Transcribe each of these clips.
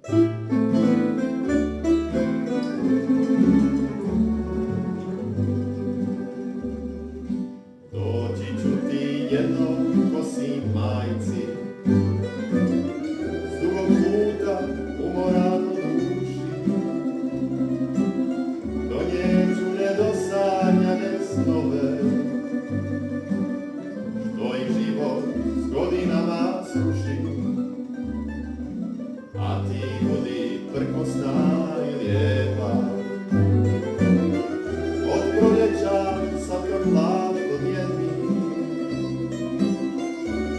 Doći ću ti jednom ko si majci, s dugog puta umoran u duši. Donijet ću nedosanjane snove, što ih život s godinama sruši. A ti budi prkosna i lijepa, od proljeća sad kad plašto djeti.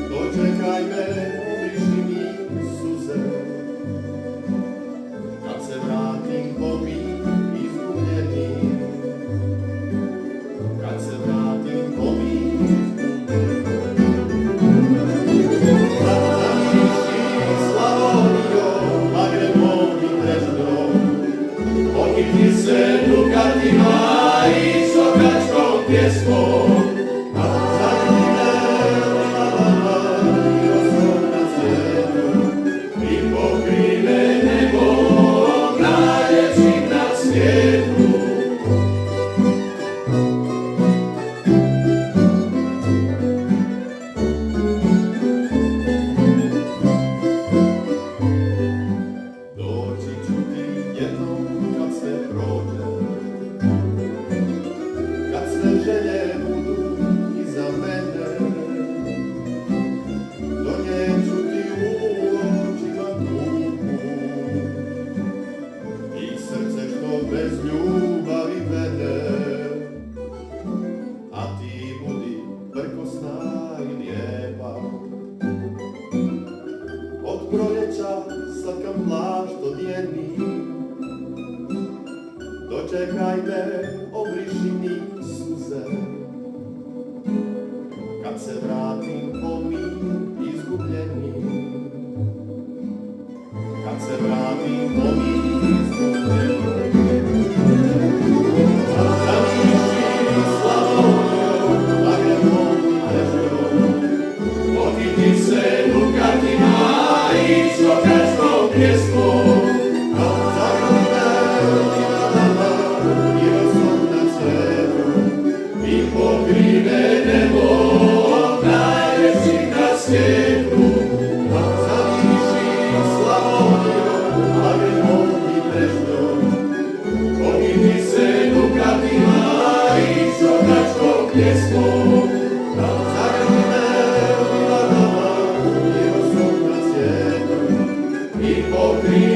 Dočekaj me, obriši mi suze, kad se vratim pomim izgubljeni. Kad se vratim pomim izgubljeni. Zamiriši Slavonijo, Magrebom i Dreždom, okiti se dukatima i sokačkom pjesmom. Želje budu iza mene, donijet ću ti u očima tugu i srce što bez ljubavi vene. A ti budi prkosna i lijepa, od proljeća sad kad plašto djeni. Dočekaj me, obriši mi suze, kad se vratim pomim izgubljeni. Kad se vratim pomim izgubljeni. Zamiriši Slavonijo, Magrebom i Dreždom, okiti se dukatima i sokačkom pjesmom. I pokrive nebo najljepših na svijetu. Zamiriši Slavonijo, Magrebom i Dreždom, okiti se dukatima i sokačkom pjesmom. Zagrli me u divanama, i rostom na svijetu. I pokrive